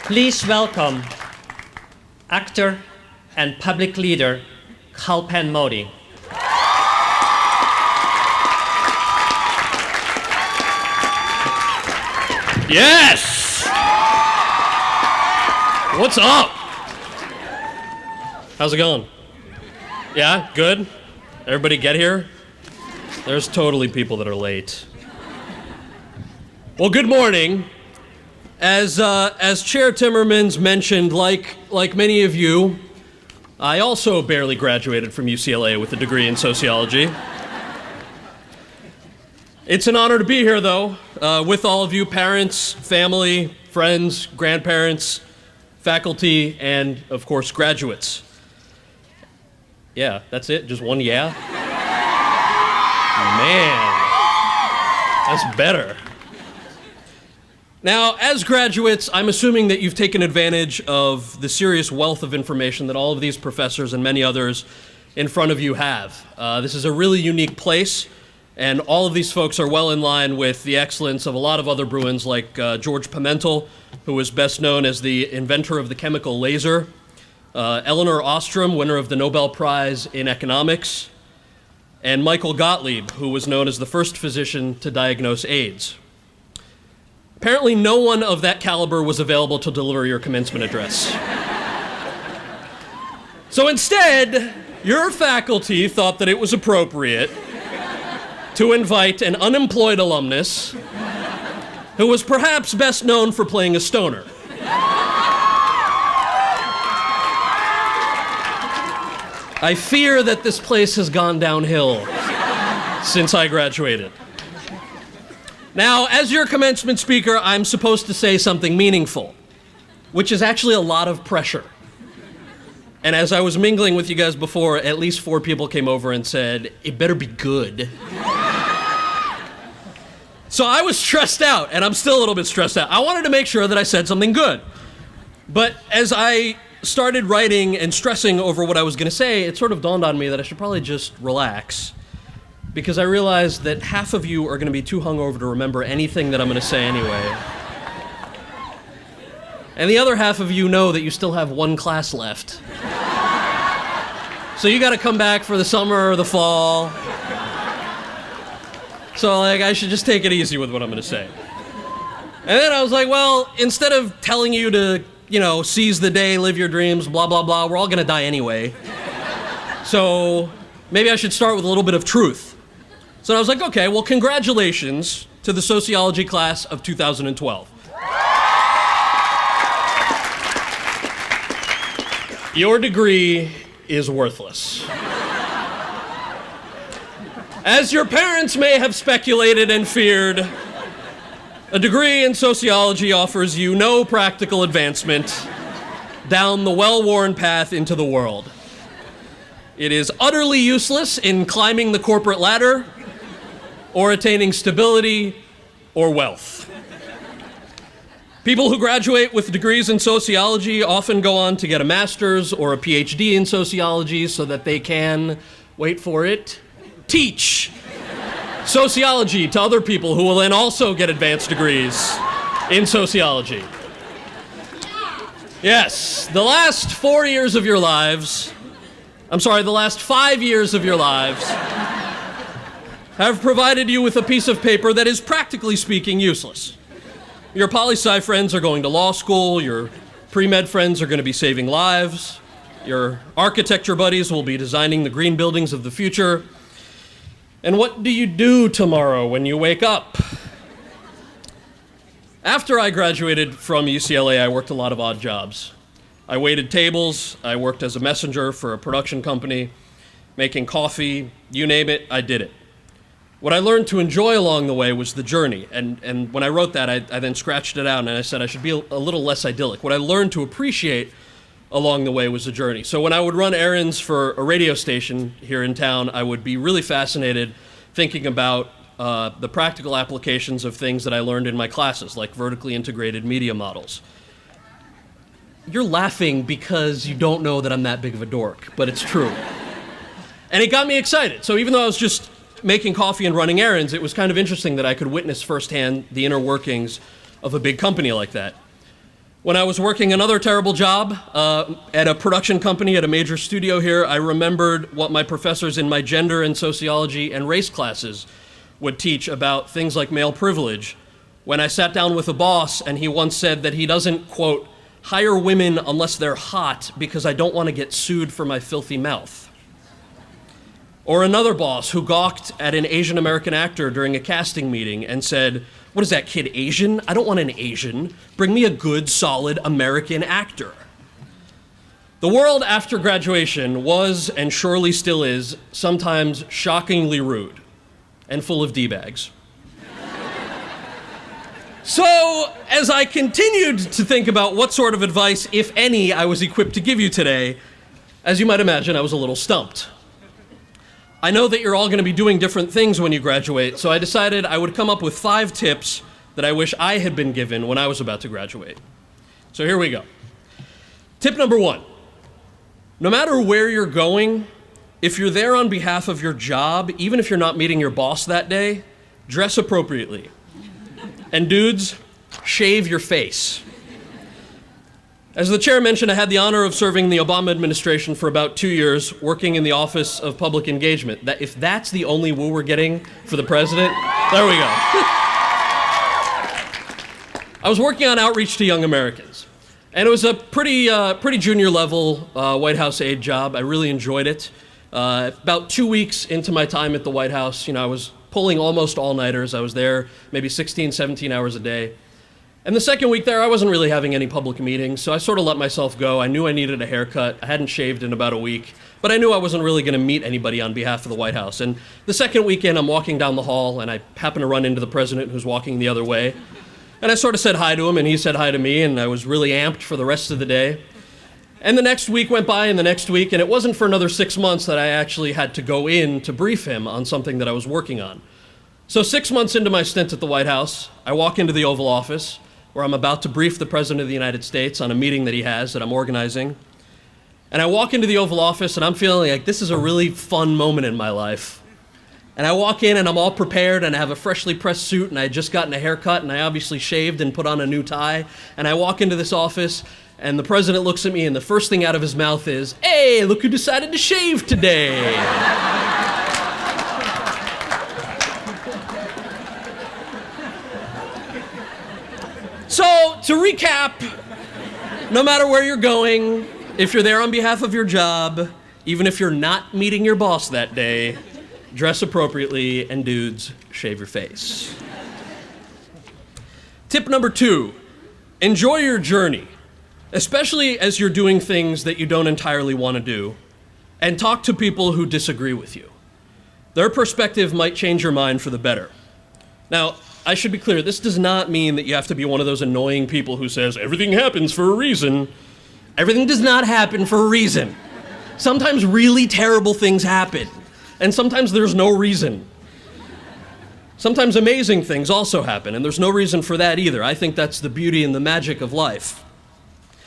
Please welcome actor and public leader Kal Penn. Yes! What's up? How's it going? Yeah, good? Everybody get here? There's totally people that are late. Well, good morning. As Chair Timmermans mentioned, like many of you, I also barely graduated from UCLA with a degree in sociology. It's an honor to be here, though, with all of you, parents, family, friends, grandparents, faculty, and, of course, graduates. Yeah, that's it? Just one yeah? Man, that's better. Now, as graduates, I'm assuming that you've taken advantage of the serious wealth of information that all of these professors and many others in front of you have. This is a really unique place, and all of these folks are well in line with the excellence of a lot of other Bruins, like George Pimentel, who is best known as the inventor of the chemical laser, Elinor Ostrom, winner of the Nobel Prize in Economics, and Michael Gottlieb, who was known as the first physician to diagnose AIDS. Apparently, no one of that caliber was available to deliver your commencement address. So instead, your faculty thought that it was appropriate to invite an unemployed alumnus who was perhaps best known for playing a stoner. I fear that this place has gone downhill since I graduated. Now, as your commencement speaker, I'm supposed to say something meaningful, which is actually a lot of pressure. And as I was mingling with you guys before, at least 4 people came over and said, it better be good. So I was stressed out, and I'm still a little bit stressed out. I wanted to make sure that I said something good. But as I started writing and stressing over what I was going to say, it sort of dawned on me that I should probably just relax, because I realized that half of you are going to be too hungover to remember anything that I'm going to say anyway. And the other half of you know that you still have 1 class left. So you got to come back for the summer or the fall. So, I should just take it easy with what I'm going to say. And then I was like, well, instead of telling you to, seize the day, live your dreams, blah, blah, blah, we're all going to die anyway. So maybe I should start with a little bit of truth. So I was like, okay, well, congratulations to the sociology class of 2012. Your degree is worthless. As your parents may have speculated and feared, a degree in sociology offers you no practical advancement down the well-worn path into the world. It is utterly useless in climbing the corporate ladder, or attaining stability or wealth. People who graduate with degrees in sociology often go on to get a master's or a PhD in sociology so that they can, wait for it, teach sociology to other people who will then also get advanced degrees in sociology. Yes, the last 4 years of your lives, the last 5 years of your lives have provided you with a piece of paper that is, practically speaking, useless. Your poli-sci friends are going to law school, your pre-med friends are going to be saving lives, your architecture buddies will be designing the green buildings of the future. And what do you do tomorrow when you wake up? After I graduated from UCLA, I worked a lot of odd jobs. I waited tables, I worked as a messenger for a production company, making coffee, you name it, I did it. What I learned to enjoy along the way was the journey, and when I wrote that, I then scratched it out and I said I should be a little less idyllic. What I learned to appreciate along the way was the journey. So when I would run errands for a radio station here in town, I would be really fascinated thinking about the practical applications of things that I learned in my classes, like vertically integrated media models. You're laughing because you don't know that I'm that big of a dork, but it's true. And it got me excited. So even though I was just making coffee and running errands, it was kind of interesting that I could witness firsthand the inner workings of a big company like that. When I was working another terrible job at a production company at a major studio here, I remembered what my professors in my gender and sociology and race classes would teach about things like male privilege. When I sat down with a boss and he once said that he doesn't, quote, hire women unless they're hot because I don't want to get sued for my filthy mouth. Or another boss who gawked at an Asian American actor during a casting meeting and said, what is that kid, Asian? I don't want an Asian. Bring me a good, solid American actor. The world after graduation was, and surely still is, sometimes shockingly rude and full of D-bags. So, as I continued to think about what sort of advice, if any, I was equipped to give you today, as you might imagine, I was a little stumped. I know that you're all going to be doing different things when you graduate, so I decided I would come up with 5 tips that I wish I had been given when I was about to graduate. So here we go. Tip number 1. No matter where you're going, if you're there on behalf of your job, even if you're not meeting your boss that day, dress appropriately. And dudes, shave your face. As the chair mentioned, I had the honor of serving the Obama administration for about 2 years, working in the Office of Public Engagement. If that's the only woo we're getting for the president, there we go. I was working on outreach to young Americans. And it was a pretty junior level White House aide job. I really enjoyed it. About 2 weeks into my time at the White House, I was pulling almost all-nighters. I was there maybe 16, 17 hours a day. And the second week there, I wasn't really having any public meetings, so I sort of let myself go. I knew I needed a haircut. I hadn't shaved in about a week, but I knew I wasn't really going to meet anybody on behalf of the White House. And the second weekend, I'm walking down the hall, and I happen to run into the president who's walking the other way. And I sort of said hi to him, and he said hi to me, and I was really amped for the rest of the day. And the next week went by, and the next week, and it wasn't for another 6 months that I actually had to go in to brief him on something that I was working on. So 6 months into my stint at the White House, I walk into the Oval Office, where I'm about to brief the President of the United States on a meeting that he has that I'm organizing. And I walk into the Oval Office, and I'm feeling like this is a really fun moment in my life. And I walk in, and I'm all prepared, and I have a freshly pressed suit, and I had just gotten a haircut, and I obviously shaved and put on a new tie. And I walk into this office, and the president looks at me, and the first thing out of his mouth is, "Hey, look who decided to shave today." So, to recap, no matter where you're going, if you're there on behalf of your job, even if you're not meeting your boss that day, dress appropriately, and dudes, shave your face. Tip number 2, enjoy your journey, especially as you're doing things that you don't entirely want to do, and talk to people who disagree with you. Their perspective might change your mind for the better. Now, I should be clear, this does not mean that you have to be one of those annoying people who says, everything happens for a reason. Everything does not happen for a reason. Sometimes really terrible things happen, and sometimes there's no reason. Sometimes amazing things also happen, and there's no reason for that either. I think that's the beauty and the magic of life.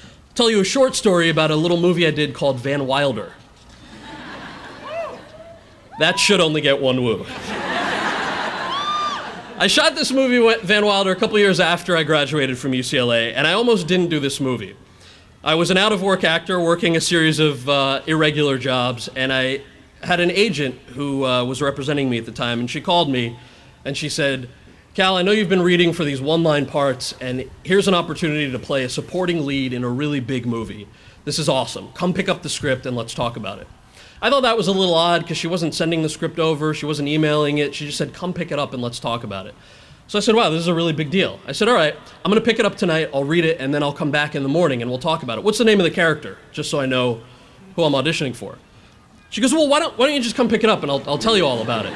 I'll tell you a short story about a little movie I did called Van Wilder. That should only get 1 woo. I shot this movie, Van Wilder, a couple years after I graduated from UCLA, and I almost didn't do this movie. I was an out-of-work actor working a series of irregular jobs, and I had an agent who was representing me at the time, and she called me, and she said, "Kal, I know you've been reading for these one-line parts, and here's an opportunity to play a supporting lead in a really big movie. This is awesome. Come pick up the script and let's talk about it." I thought that was a little odd because she wasn't sending the script over, she wasn't emailing it, she just said, "Come pick it up and let's talk about it." So I said, "Wow, this is a really big deal." I said, "All right, I'm gonna pick it up tonight, I'll read it, and then I'll come back in the morning and we'll talk about it. What's the name of the character? Just so I know who I'm auditioning for." She goes, "Well, why don't you just come pick it up and I'll tell you all about it."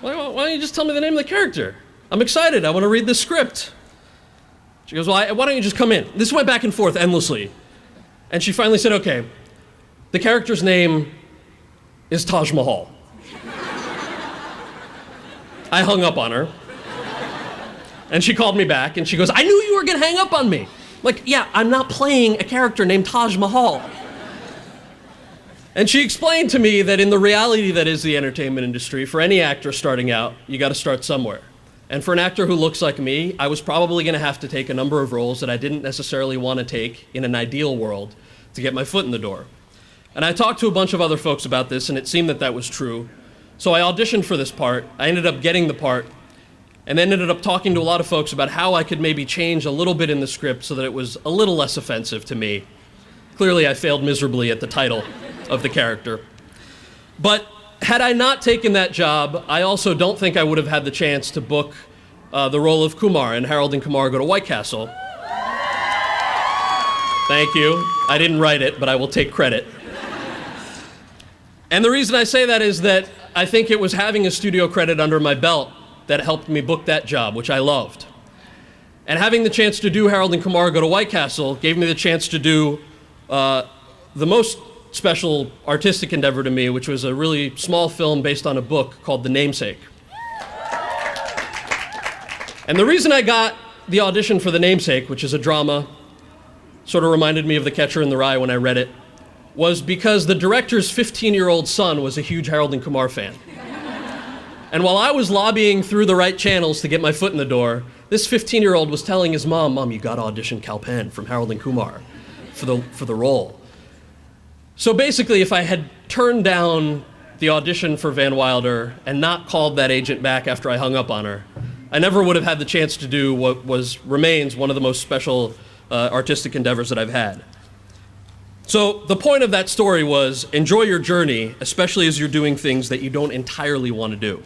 Why don't you just tell me the name of the character? I'm excited, I wanna read this script. She goes, "Well, why don't you just come in?" This went back and forth endlessly. And she finally said, "Okay, the character's name is Taj Mahal." I hung up on her. And she called me back and she goes, "I knew you were gonna hang up on me." Like, yeah, I'm not playing a character named Taj Mahal. And she explained to me that in the reality that is the entertainment industry, for any actor starting out, you gotta start somewhere. And for an actor who looks like me, I was probably going to have to take a number of roles that I didn't necessarily want to take in an ideal world to get my foot in the door. And I talked to a bunch of other folks about this, and it seemed that that was true. So I auditioned for this part. I ended up getting the part, and then ended up talking to a lot of folks about how I could maybe change a little bit in the script so that it was a little less offensive to me. Clearly, I failed miserably at the title of the character. But had I not taken that job, I also don't think I would have had the chance to book the role of Kumar in Harold and Kumar Go to White Castle. Thank you. I didn't write it, but I will take credit. And the reason I say that is that I think it was having a studio credit under my belt that helped me book that job, which I loved. And having the chance to do Harold and Kumar Go to White Castle gave me the chance to do the most special artistic endeavor to me, which was a really small film based on a book called The Namesake. And the reason I got the audition for The Namesake, which is a drama, sort of reminded me of The Catcher in the Rye when I read it, was because the director's 15-year-old son was a huge Harold and Kumar fan. And while I was lobbying through the right channels to get my foot in the door, this 15-year-old was telling his mom, you gotta audition Kal Penn from Harold and Kumar for the role. So basically, if I had turned down the audition for Van Wilder and not called that agent back after I hung up on her, I never would have had the chance to do what remains one of the most special artistic endeavors that I've had. So the point of that story was enjoy your journey, especially as you're doing things that you don't entirely want to do.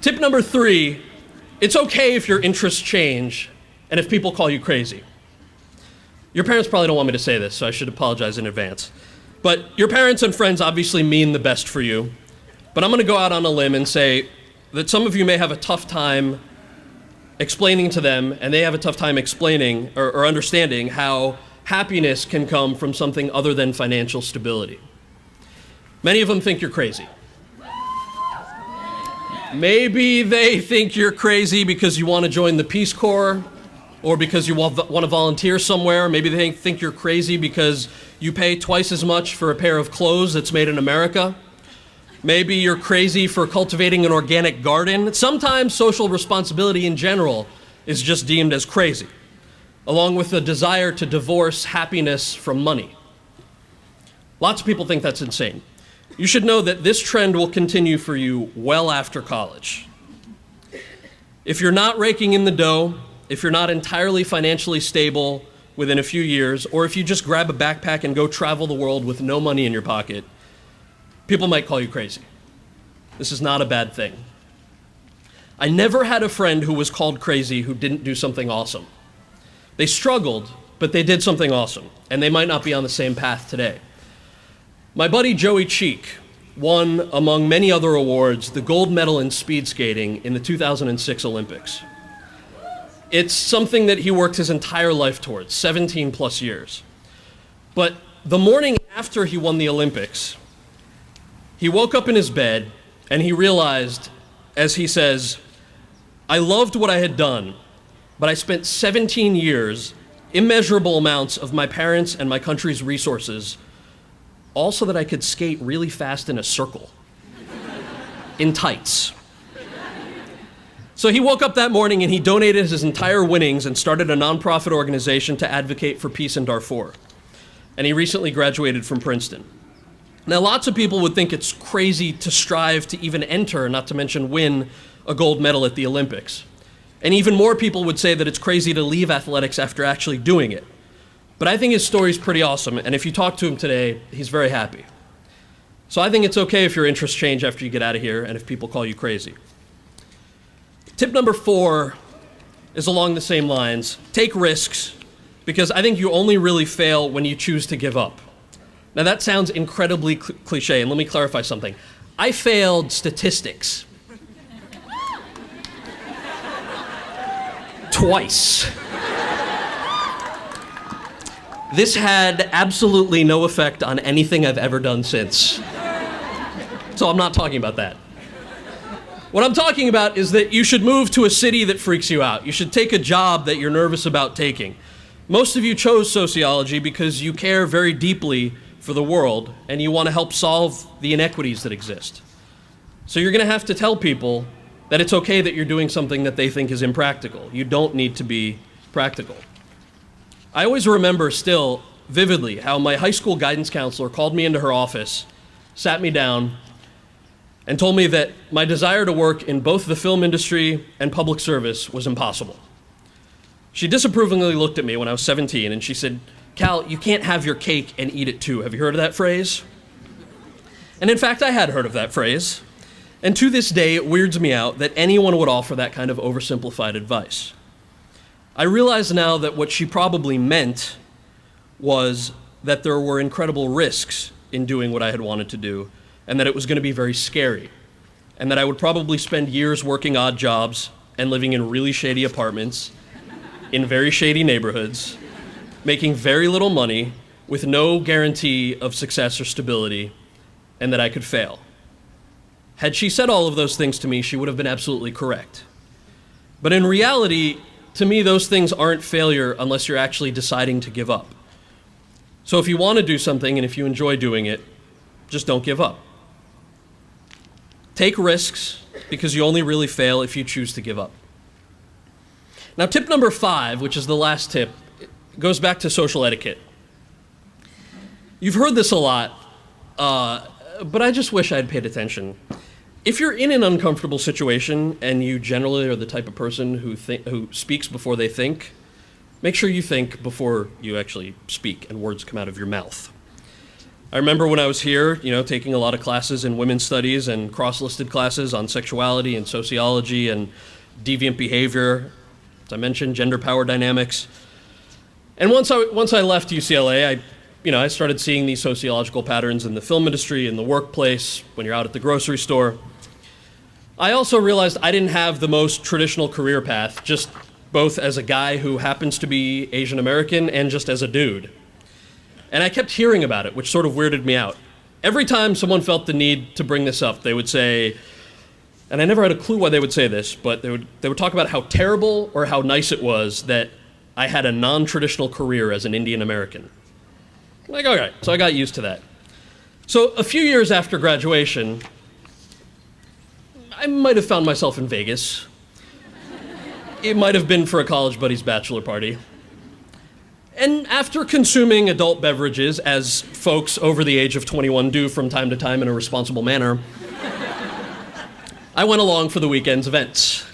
Tip number 3, it's okay if your interests change and if people call you crazy. Your parents probably don't want me to say this, so I should apologize in advance. But your parents and friends obviously mean the best for you. But I'm going to go out on a limb and say that some of you may have a tough time explaining to them, and they have a tough time explaining or understanding how happiness can come from something other than financial stability. Many of them think you're crazy. Maybe they think you're crazy because you want to join the Peace Corps or because you want to volunteer somewhere. Maybe they think you're crazy because you pay twice as much for a pair of clothes that's made in America. Maybe you're crazy for cultivating an organic garden. Sometimes social responsibility in general is just deemed as crazy, along with the desire to divorce happiness from money. Lots of people think that's insane. You should know that this trend will continue for you well after college. If you're not raking in the dough, if you're not entirely financially stable within a few years, or if you just grab a backpack and go travel the world with no money in your pocket, people might call you crazy. This is not a bad thing. I never had a friend who was called crazy who didn't do something awesome. They struggled, but they did something awesome, and they might not be on the same path today. My buddy Joey Cheek won, among many other awards, the gold medal in speed skating in the 2006 Olympics. It's something that he worked his entire life towards, 17 plus years. But the morning after he won the Olympics, he woke up in his bed and he realized, as he says, I loved what I had done, but I spent 17 years, immeasurable amounts of my parents' and my country's resources, all so that I could skate really fast in a circle, in tights. So he woke up that morning and he donated his entire winnings and started a nonprofit organization to advocate for peace in Darfur. And he recently graduated from Princeton. Now, lots of people would think it's crazy to strive to even enter, not to mention win, a gold medal at the Olympics. And even more people would say that it's crazy to leave athletics after actually doing it. But I think his story's pretty awesome, and if you talk to him today, he's very happy. So I think it's okay if your interests change after you get out of here and if people call you crazy. Tip number 4 is along the same lines. Take risks, because I think you only really fail when you choose to give up. Now that sounds incredibly cliche, and let me clarify something. I failed statistics. Twice. This had absolutely no effect on anything I've ever done since. So I'm not talking about that. What I'm talking about is that you should move to a city that freaks you out. You should take a job that you're nervous about taking. Most of you chose sociology because you care very deeply for the world and you want to help solve the inequities that exist. So you're going to have to tell people that it's okay that you're doing something that they think is impractical. You don't need to be practical. I always remember still vividly how my high school guidance counselor called me into her office, sat me down, and told me that my desire to work in both the film industry and public service was impossible. She disapprovingly looked at me when I was 17 and she said, "Kal, you can't have your cake and eat it too. Have you heard of that phrase?" And in fact, I had heard of that phrase. And to this day, it weirds me out that anyone would offer that kind of oversimplified advice. I realize now that what she probably meant was that there were incredible risks in doing what I had wanted to do, and that it was going to be very scary, and that I would probably spend years working odd jobs and living in really shady apartments in very shady neighborhoods, making very little money with no guarantee of success or stability, and that I could fail. Had she said all of those things to me, she would have been absolutely correct. But in reality, to me, those things aren't failure unless you're actually deciding to give up. So if you want to do something and if you enjoy doing it, just don't give up. Take risks, because you only really fail if you choose to give up. Now, tip number 5, which is the last tip, goes back to social etiquette. You've heard this a lot, but I just wish I'd paid attention. If you're in an uncomfortable situation and you generally are the type of person who speaks before they think, make sure you think before you actually speak and words come out of your mouth. I remember when I was here, taking a lot of classes in women's studies and cross-listed classes on sexuality and sociology and deviant behavior, as I mentioned, gender power dynamics. And once I left UCLA, I started seeing these sociological patterns in the film industry, in the workplace, when you're out at the grocery store. I also realized I didn't have the most traditional career path, just both as a guy who happens to be Asian American and just as a dude. And I kept hearing about it, which sort of weirded me out. Every time someone felt the need to bring this up, they would say, and I never had a clue why they would say this, but they would talk about how terrible or how nice it was that I had a non-traditional career as an Indian American. I'm like, okay, so I got used to that. So a few years after graduation, I might have found myself in Vegas. It might have been for a college buddy's bachelor party. And after consuming adult beverages, as folks over the age of 21 do from time to time in a responsible manner, I went along for the weekend's events.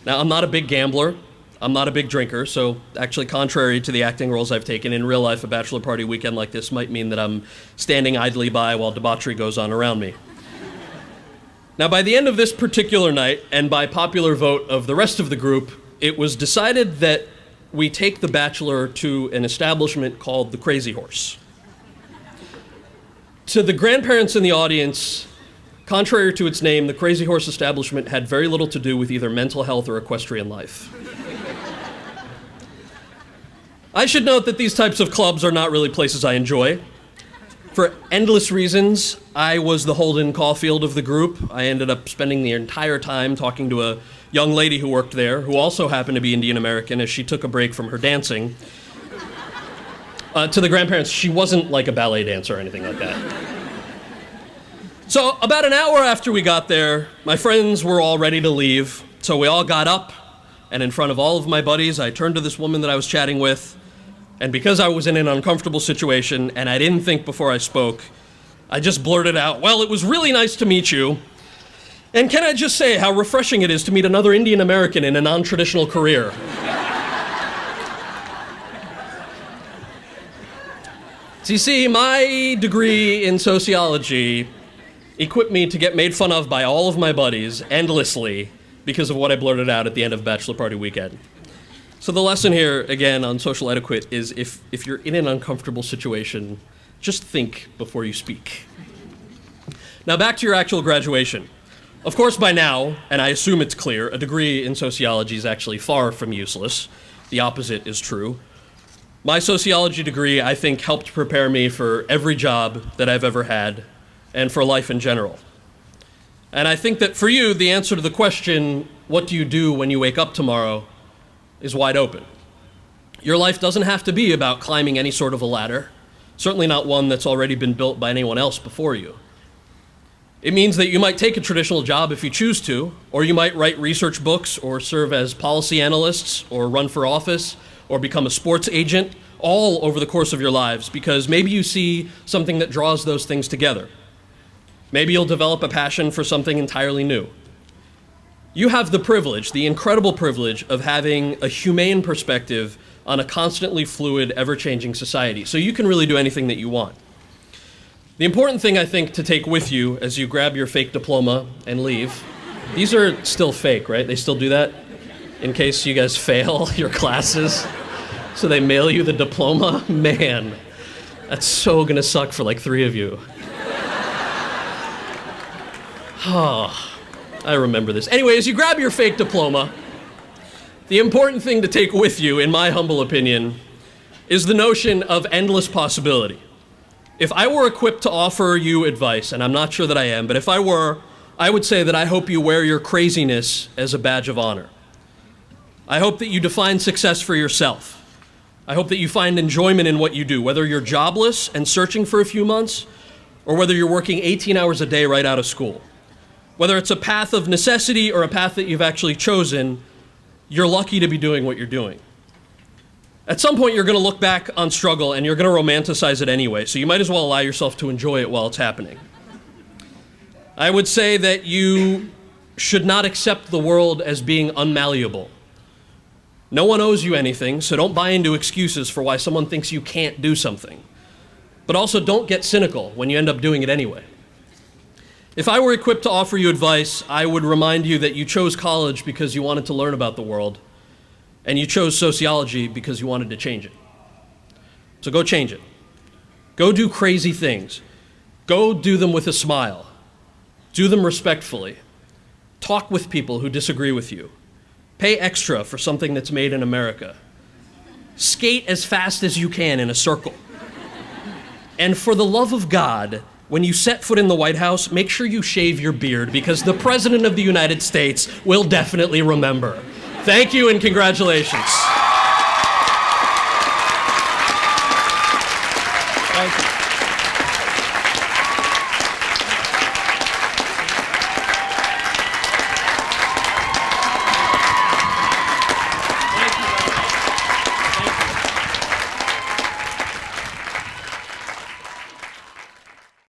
Now, I'm not a big gambler. I'm not a big drinker, so actually contrary to the acting roles I've taken, in real life, a bachelor party weekend like this might mean that I'm standing idly by while debauchery goes on around me. Now, by the end of this particular night, and by popular vote of the rest of the group, it was decided that we take the bachelor to an establishment called the Crazy Horse. To the grandparents in the audience, contrary to its name, the Crazy Horse establishment had very little to do with either mental health or equestrian life. I should note that these types of clubs are not really places I enjoy. For endless reasons, I was the Holden Caulfield of the group. I ended up spending the entire time talking to a young lady who worked there, who also happened to be Indian American, as she took a break from her dancing. To the grandparents, she wasn't like a ballet dancer or anything like that. So about an hour after we got there, my friends were all ready to leave. So we all got up, and in front of all of my buddies, I turned to this woman that I was chatting with, and because I was in an uncomfortable situation and I didn't think before I spoke, I just blurted out, "Well, it was really nice to meet you. And can I just say how refreshing it is to meet another Indian American in a non-traditional career?" So you see, my degree in sociology equipped me to get made fun of by all of my buddies endlessly because of what I blurted out at the end of bachelor party weekend. So the lesson here, again, on social etiquette is if you're in an uncomfortable situation, just think before you speak. Now back to your actual graduation. Of course, by now, and I assume it's clear, a degree in sociology is actually far from useless. The opposite is true. My sociology degree, I think, helped prepare me for every job that I've ever had and for life in general. And I think that for you, the answer to the question, what do you do when you wake up tomorrow, is wide open. Your life doesn't have to be about climbing any sort of a ladder, certainly not one that's already been built by anyone else before you. It means that you might take a traditional job if you choose to, or you might write research books, or serve as policy analysts, or run for office, or become a sports agent, all over the course of your lives, because maybe you see something that draws those things together. Maybe you'll develop a passion for something entirely new. You have the privilege, the incredible privilege, of having a humane perspective on a constantly fluid, ever-changing society, so you can really do anything that you want. The important thing, I think, to take with you as you grab your fake diploma and leave, these are still fake, right? They still do that in case you guys fail your classes, so they mail you the diploma? Man, that's so gonna suck for like 3 of you. Oh, I remember this. Anyway, as you grab your fake diploma, the important thing to take with you, in my humble opinion, is the notion of endless possibility. If I were equipped to offer you advice, and I'm not sure that I am, but if I were, I would say that I hope you wear your craziness as a badge of honor. I hope that you define success for yourself. I hope that you find enjoyment in what you do, whether you're jobless and searching for a few months, or whether you're working 18 hours a day right out of school. Whether it's a path of necessity or a path that you've actually chosen, you're lucky to be doing what you're doing. At some point, you're going to look back on struggle and you're going to romanticize it anyway, so you might as well allow yourself to enjoy it while it's happening. I would say that you should not accept the world as being unmalleable. No one owes you anything, so don't buy into excuses for why someone thinks you can't do something. But also don't get cynical when you end up doing it anyway. If I were equipped to offer you advice, I would remind you that you chose college because you wanted to learn about the world, and you chose sociology because you wanted to change it. So go change it. Go do crazy things. Go do them with a smile. Do them respectfully. Talk with people who disagree with you. Pay extra for something that's made in America. Skate as fast as you can in a circle. And for the love of God, when you set foot in the White House, make sure you shave your beard, because the President of the United States will definitely remember. Thank you and congratulations. Thank you.